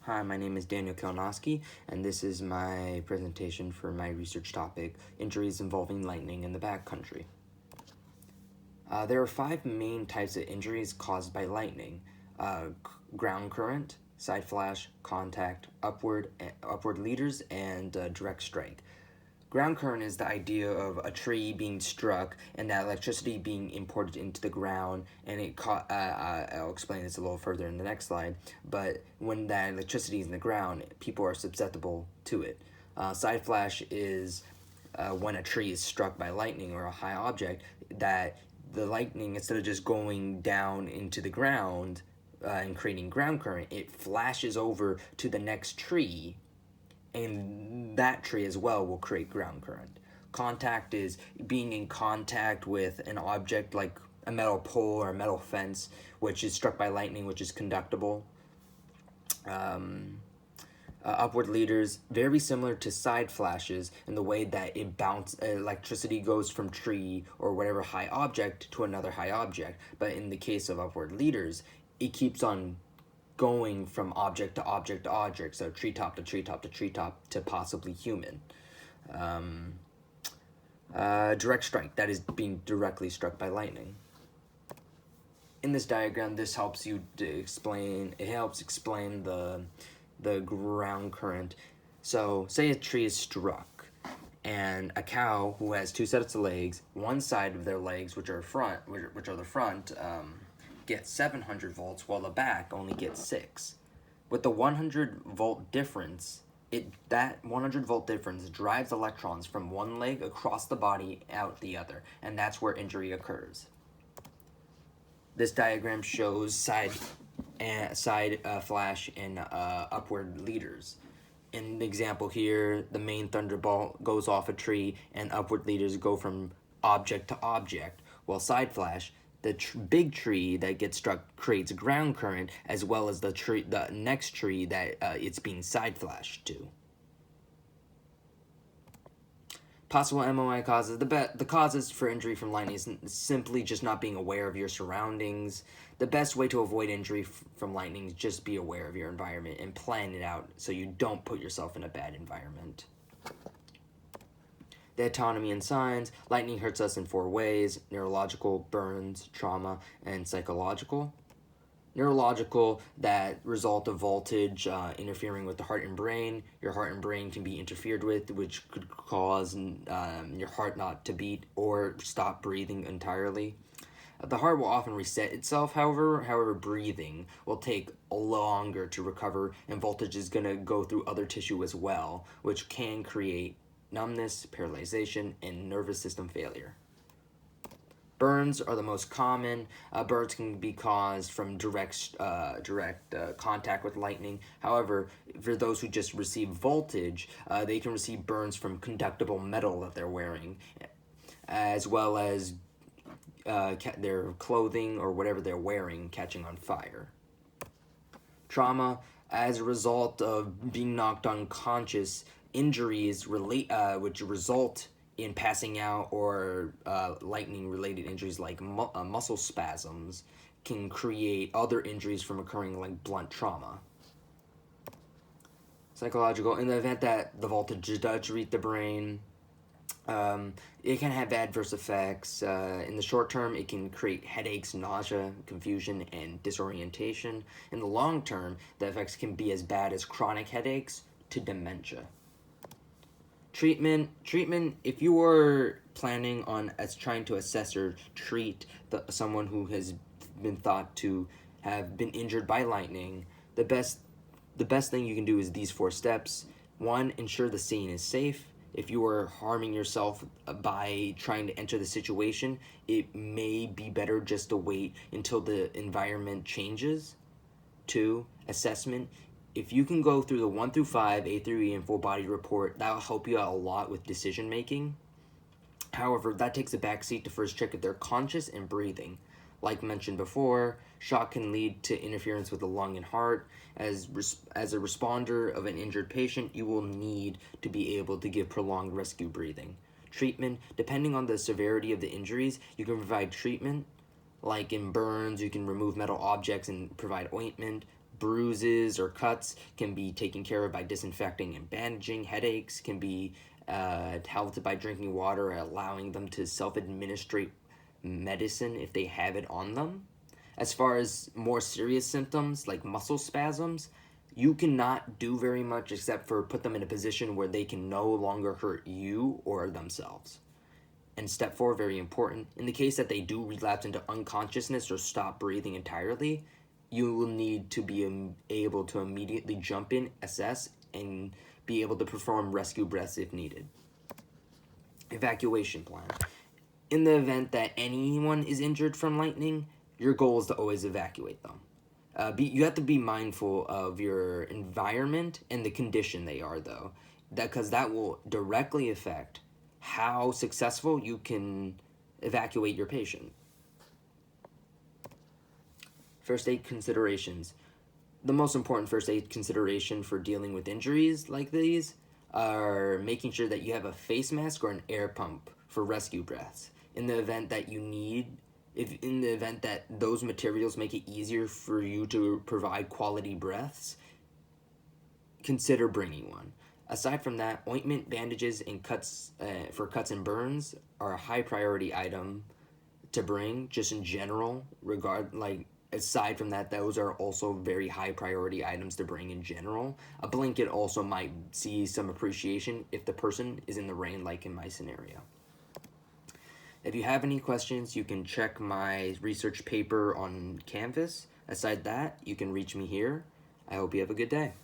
Hi, my name is Daniel Kalnoski, and this is my presentation for my research topic, Injuries Involving Lightning in the Backcountry. There are 5 main types of injuries caused by lightning. Ground current, side flash, contact, upward leaders, and direct strike. Ground current is the idea of a tree being struck and that electricity being imported into the ground, and I'll explain this a little further in the next slide, but when that electricity is in the ground, people are susceptible to it. Side flash is when a tree is struck by lightning or a high object, that the lightning, instead of just going down into the ground and creating ground current, it flashes over to the next tree, and that tree as well will create ground current. Contact is being in contact with an object like a metal pole or a metal fence, which is struck by lightning, which is conductible. Upward leaders, very similar to side flashes in the way that electricity goes from tree or whatever high object to another high object. But in the case of upward leaders, it keeps on going from object to object to object, so treetop to treetop to treetop to possibly human. Direct strike, that is being directly struck by lightning. In this diagram, this helps you to explain. It helps explain the ground current. So, say a tree is struck, and a cow who has 2 sets of legs, one side of their legs, which are the front, gets 700 volts, while the back only gets 6. With the 100-volt difference, that 100-volt difference drives electrons from one leg across the body out the other, and that's where injury occurs. This diagram shows side flash and upward leaders. In the example here, the main thunderbolt goes off a tree, and upward leaders go from object to object, while side flash, the big tree that gets struck, creates ground current, as well as the next tree that it's being side flashed to. Possible MOI causes. The causes for injury from lightning is simply just not being aware of your surroundings. The best way to avoid injury from lightning is just be aware of your environment and plan it out so you don't put yourself in a bad environment. The autonomy and signs. Lightning hurts us in 4 ways: neurological, burns, trauma, and psychological. Neurological, that result of voltage interfering with the heart and brain. Your heart and brain can be interfered with, which could cause your heart not to beat or stop breathing entirely. The heart will often reset itself, however, breathing will take longer to recover, and voltage is going to go through other tissue as well, which can create numbness, paralyzation, and nervous system failure. Burns are the most common. Burns can be caused from direct contact with lightning. However, for those who just receive voltage, they can receive burns from conductible metal that they're wearing, as well as their clothing or whatever they're wearing catching on fire. Trauma, as a result of being knocked unconscious, injuries which result in passing out, or lightning-related injuries like muscle spasms can create other injuries from occurring, like blunt trauma. Psychological, in the event that the voltage does reach the brain, it can have adverse effects. In the short term, it can create headaches, nausea, confusion, and disorientation. In the long term, the effects can be as bad as chronic headaches to dementia. Treatment, if you are planning on trying to assess or treat someone who has been thought to have been injured by lightning, the best thing you can do is these 4 steps. 1, ensure the scene is safe. If you are harming yourself by trying to enter the situation, it may be better just to wait until the environment changes. 2, assessment. If you can go through the 1 through 5, A through E, and full body report, that will help you out a lot with decision making. However, that takes a backseat to first check if they're conscious and breathing. Like mentioned before, shock can lead to interference with the lung and heart. As a responder of an injured patient, you will need to be able to give prolonged rescue breathing. Treatment, depending on the severity of the injuries, you can provide treatment. Like in burns, you can remove metal objects and provide ointment. bruises or cuts can be taken care of by disinfecting and bandaging. Headaches can be helped by drinking water or allowing them to self-administrate medicine if they have it on them. As far as more serious symptoms like muscle spasms, you cannot do very much except for put them in a position where they can no longer hurt you or themselves. And step 4, very important, in the case that they do relapse into unconsciousness or stop breathing entirely, you will need to be able to immediately jump in, assess, and be able to perform rescue breaths if needed. Evacuation plan. In the event that anyone is injured from lightning, your goal is to always evacuate them. You have to be mindful of your environment and the condition they are, though, because that will directly affect how successful you can evacuate your patient. First aid considerations. The most important first aid consideration for dealing with injuries like these are making sure that you have a face mask or an air pump for rescue breaths. In the event that those materials make it easier for you to provide quality breaths, consider bringing one. Aside from that, ointment, bandages, and cuts for cuts and burns are a high priority item to bring, just in general. Aside from that, those are also very high priority items to bring in general. A blanket also might see some appreciation if the person is in the rain, like in my scenario. If you have any questions, you can check my research paper on Canvas. Aside that, you can reach me here. I hope you have a good day.